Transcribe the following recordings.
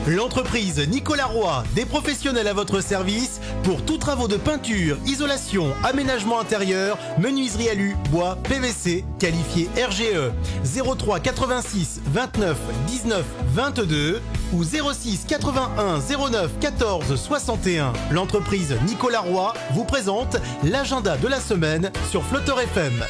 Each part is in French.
L'entreprise Nicolas Roy, des professionnels à votre service pour tous travaux de peinture, isolation, aménagement intérieur, menuiserie alu, bois, PVC, qualifié RGE. 03 86 29 19 22 ou 06 81 09 14 61. L'entreprise Nicolas Roy vous présente l'agenda de la semaine sur Flotteur FM.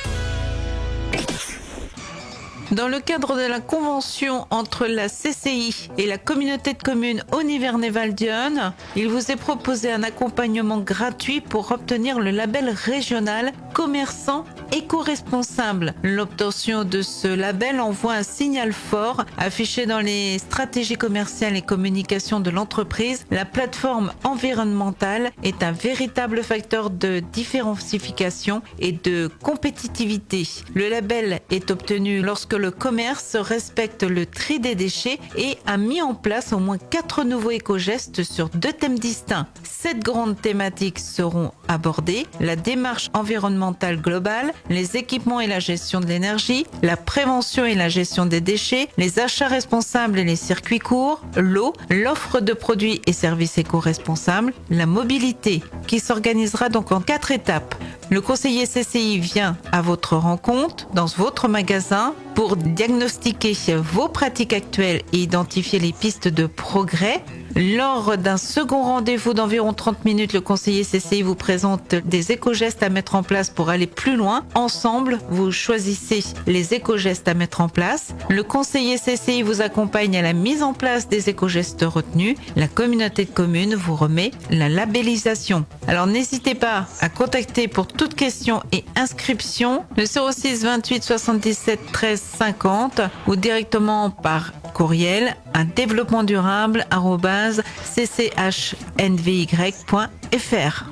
Dans le cadre de la convention entre la CCI et la communauté de communes Aunis-Vernay-Val d'Yonne, il vous est proposé un accompagnement gratuit pour obtenir le label régional commerçant éco-responsable. L'obtention de ce label envoie un signal fort affiché dans les stratégies commerciales et communication de l'entreprise. La plateforme environnementale est un véritable facteur de différenciation et de compétitivité. Le label est obtenu lorsque le commerce respecte le tri des déchets et a mis en place au moins 4 nouveaux éco-gestes sur 2 thèmes distincts. 7 grandes thématiques seront abordées: la démarche environnementale globale, les équipements et la gestion de l'énergie, la prévention et la gestion des déchets, les achats responsables et les circuits courts, l'eau, l'offre de produits et services éco-responsables, la mobilité, qui s'organisera donc en 4 étapes. Le conseiller CCI vient à votre rencontre dans votre magasin pour diagnostiquer vos pratiques actuelles et identifier les pistes de progrès. Lors d'un second rendez-vous d'environ 30 minutes, le conseiller CCI vous présente des éco-gestes à mettre en place pour aller plus loin. Ensemble, vous choisissez les éco-gestes à mettre en place. Le conseiller CCI vous accompagne à la mise en place des éco-gestes retenus. La communauté de communes vous remet la labellisation. Alors n'hésitez pas à contacter pour toute question et inscription le 06 28 77 13 50 ou directement par courriel à développementdurable@cchnvy.fr.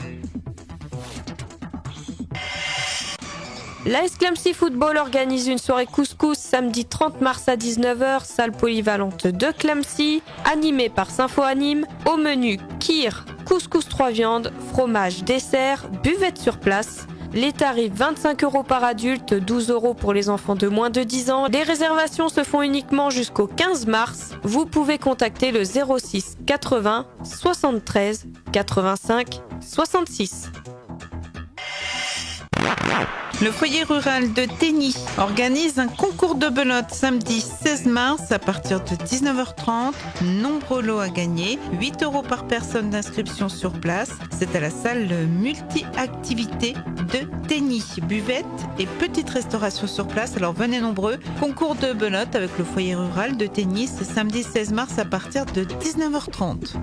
L'AS Clamcy Football organise une soirée couscous samedi 30 mars à 19h, salle polyvalente de Clamcy, animée par Sympho Anime. Au menu kir, couscous 3 viandes, fromage, dessert, buvette sur place. Les tarifs 25 € par adulte, 12 € pour les enfants de moins de 10 ans. Les réservations se font uniquement jusqu'au 15 mars. Vous pouvez contacter le 06 80 73 85 66. Le foyer rural de Tény organise un concours de belote samedi 16 mars à partir de 19h30. Nombreux lots à gagner, 8 € par personne d'inscription sur place. C'est à la salle multi-activité de Tény. Buvette et petite restauration sur place, alors venez nombreux. Concours de belote avec le foyer rural de Tény, c'est samedi 16 mars à partir de 19h30.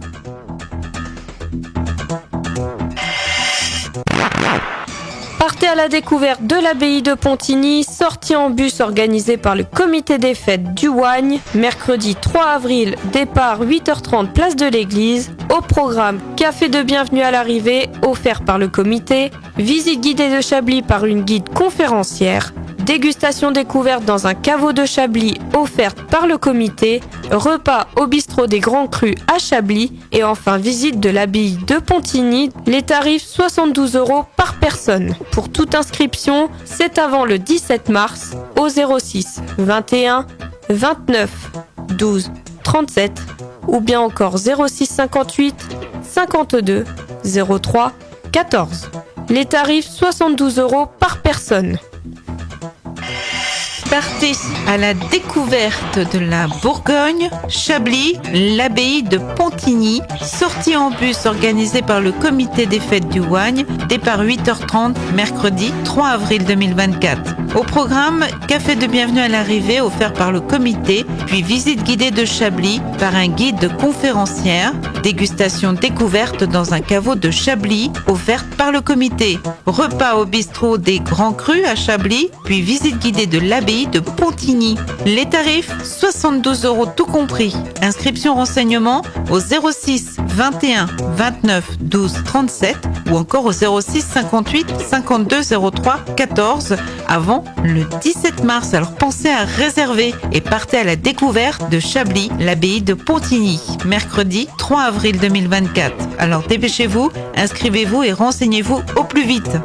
Partez à la découverte de l'abbaye de Pontigny, sortie en bus organisée par le comité des fêtes du Ouagne. Mercredi 3 avril, départ 8h30 place de l'église. Au programme, café de bienvenue à l'arrivée, offert par le comité. Visite guidée de Chablis par une guide conférencière. Dégustation découverte dans un caveau de Chablis offerte par le comité, repas au bistrot des Grands Crus à Chablis et enfin visite de l'abbaye de Pontigny. Les tarifs 72 € par personne. Pour toute inscription, c'est avant le 17 mars au 06 21 29 12 37 ou bien encore 06 58 52 03 14. Les tarifs 72 € par personne. Partez à la découverte de la Bourgogne, Chablis, l'abbaye de Pontigny, sortie en bus organisée par le comité des fêtes du Ouagne, départ 8h30, mercredi 3 avril 2024. Au programme, café de bienvenue à l'arrivée offert par le comité, puis visite guidée de Chablis par un guide conférencière, dégustation découverte dans un caveau de Chablis offerte par le comité, repas au bistrot des Grands Crus à Chablis, puis visite guidée de l'abbaye de Pontigny. Les tarifs 72 € tout compris. Inscription renseignement au 06 21 29 12 37 ou encore au 06 58 52 03 14 avant le 17 mars. Alors pensez à réserver et partez à la découverte de Chablis, l'abbaye de Pontigny, mercredi 3 avril 2024. Alors dépêchez-vous, inscrivez-vous et renseignez-vous au plus vite.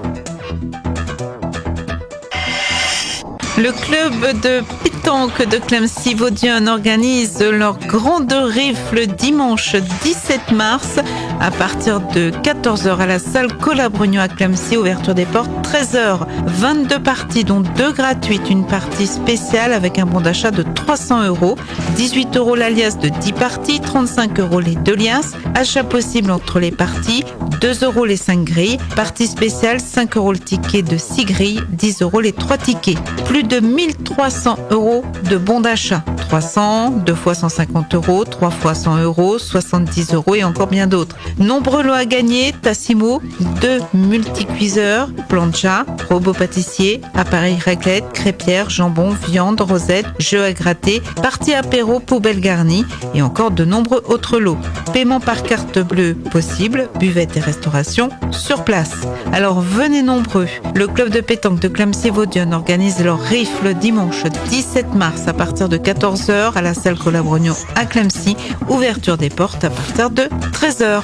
Le club de pétanque de Clamecy-Vaudion organise leur grande rifle dimanche 17 mars à partir de 14h à la salle Colas-Brugnon à Clamecy, ouverture des portes 13h. 22 parties dont 2 gratuites, une partie spéciale avec un bon d'achat de 300 €, 18 € l'alias de 10 parties, 35 € les 2 liasses, achat possible entre les parties, 2 € les 5 grilles, partie spéciale 5 € le ticket de 6 grilles, 10 € les 3 tickets. Plus de 1300 € de bons d'achat. 300, 2 fois 150 €, 3 fois 100 €, 70 € et encore bien d'autres. Nombreux lots à gagner, Tassimo, 2 multicuiseurs, plancha, robot pâtissier, appareil raclette, crêpière, jambon, viande, rosette, jeux à gratter, partie apéro, poubelle garnie et encore de nombreux autres lots. Paiement par carte bleue possible, buvette et restauration sur place. Alors venez nombreux. Le club de pétanque de Clamecy-Vaudion organise leur rifle dimanche 17 mars à partir de 14h à la salle Colas-Brugnon à Clamecy. Ouverture des portes à partir de 13h.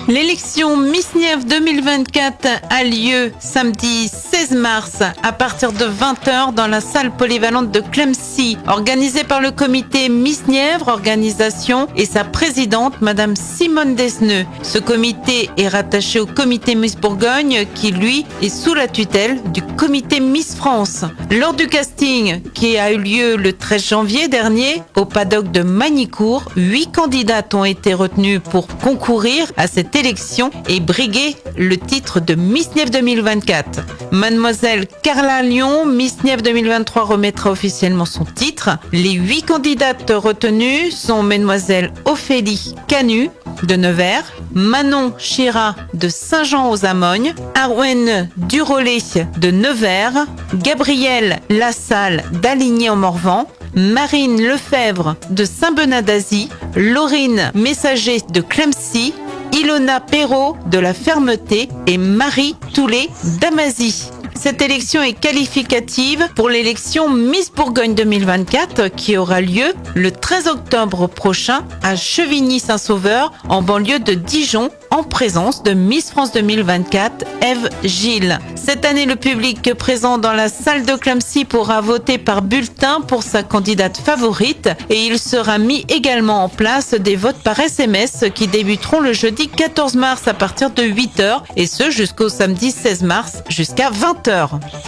L'élection Miss Nièvre 2024 a lieu samedi 16 mars à partir de 20h dans la salle polyvalente de Clamecy, organisée par le comité Miss Nièvre Organisation et sa présidente, Madame Simone Desneux. Ce comité est rattaché au comité Miss Bourgogne qui, lui, est sous la tutelle du comité Miss France. Lors du casting qui a eu lieu le 13 janvier dernier au paddock de Magnicourt, 8 candidates ont été retenues pour concourir à cette élection et briguer le titre de Miss Nièvre 2024. Mademoiselle Carla Lyon, Miss Nièvre 2023, remettra officiellement son titre. Les 8 candidates retenues sont Mademoiselle Ophélie Canu de Nevers, Manon Chira de Saint-Jean-aux-Amognes, Arwen Durolet de Nevers, Gabrielle Lassalle d'Aligné-en-Morvan, Marine Lefebvre de Saint-Benin-d'Azy, Laurine Messager de Clamecy, Ilona Perrault de La Fermeté et Marie Toulet d'Amazie. Cette élection est qualificative pour l'élection Miss Bourgogne 2024 qui aura lieu le 13 octobre prochain à Chevigny-Saint-Sauveur en banlieue de Dijon en présence de Miss France 2024 Ève Gilles. Cette année, le public présent dans la salle de Clamecy pourra voter par bulletin pour sa candidate favorite et il sera mis également en place des votes par SMS qui débuteront le jeudi 14 mars à partir de 8h et ce jusqu'au samedi 16 mars jusqu'à 20h.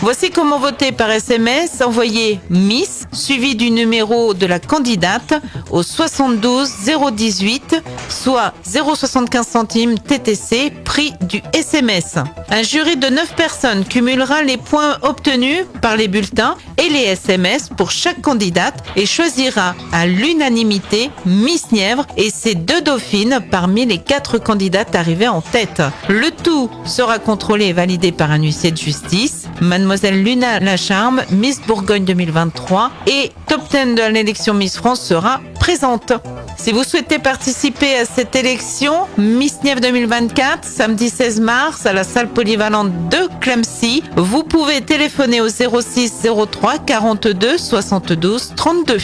Voici comment voter par SMS. Envoyez Miss suivi du numéro de la candidate au 72 018 soit 0,75 centimes TTC, prix du SMS. Un jury de 9 personnes cumulera les points obtenus par les bulletins et les SMS pour chaque candidate et choisira à l'unanimité Miss Nièvre et ses 2 dauphines parmi les 4 candidates arrivées en tête. Le tout sera contrôlé et validé par un huissier de justice. Mademoiselle Luna Lacharme, Miss Bourgogne 2023 et top 10 de l'élection Miss France sera présente. Si vous souhaitez participer à cette élection Miss Nièvre 2024, samedi 16 mars à la salle polyvalente de Clamecy, vous pouvez téléphoner au 06 03 42 72 32.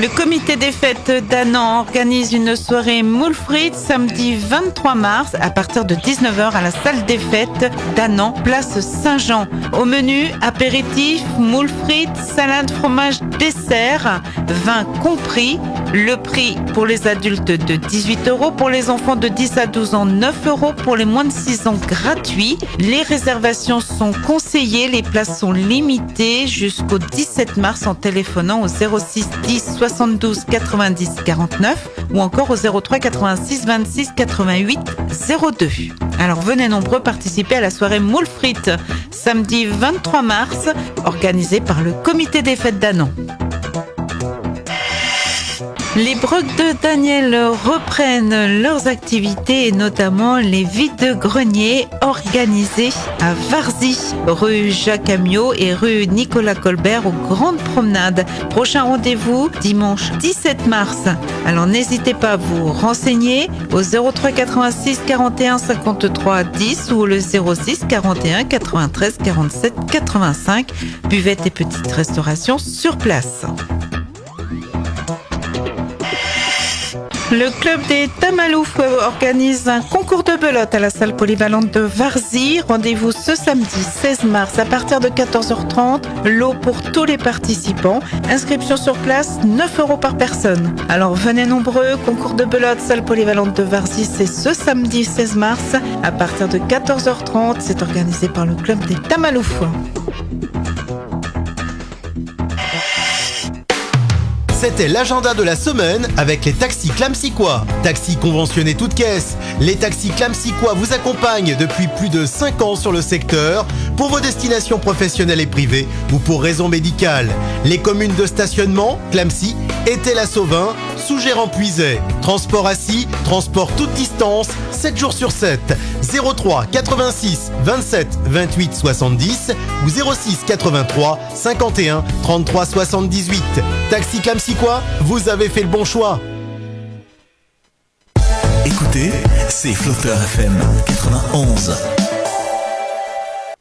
Le comité des fêtes d'Annan organise une soirée moules frites samedi 23 mars à partir de 19h à la salle des fêtes d'Annan, place Saint-Jean. Au menu, apéritif, moules frites, salade, fromage, dessert, vin compris. Le prix pour les adultes de 18 €, pour les enfants de 10 à 12 ans 9 €, pour les moins de 6 ans gratuit. Les réservations sont conseillées, les places sont limitées jusqu'au 17 mars en téléphonant au 06 10 72 90 49 ou encore au 03 86 26 88 02. Alors venez nombreux participer à la soirée moules frites samedi 23 mars organisée par le comité des fêtes d'Annan. Les brocs de Daniel reprennent leurs activités et notamment les vides-greniers organisés à Varzy, rue Jacques Amiot et rue Nicolas Colbert aux Grandes Promenades. Prochain rendez-vous dimanche 17 mars. Alors n'hésitez pas à vous renseigner au 03 86 41 53 10 ou le 06 41 93 47 85. Buvette et petite restauration sur place. Le club des Tamalouf organise un concours de belote à la salle polyvalente de Varzy. Rendez-vous ce samedi 16 mars à partir de 14h30. Lot pour tous les participants. Inscription sur place, 9 € par personne. Alors venez nombreux, concours de belote, salle polyvalente de Varzy, c'est ce samedi 16 mars à partir de 14h30. C'est organisé par le club des Tamalouf. C'était l'agenda de la semaine avec les taxis Clamsicois. Taxis conventionnés toutes caisses. Les taxis Clamsicois vous accompagnent depuis plus de 5 ans sur le secteur pour vos destinations professionnelles et privées ou pour raisons médicales. Les communes de stationnement, Clamcy, Étais-la-Sauvin, Sougérant Puiset. Transport assis, transport toute distance, 7 jours sur 7. 03 86 27 28 70 ou 06 83 51 33 78. Taxi Clamsicois, vous avez fait le bon choix. Écoutez, c'est Flotteur FM 91.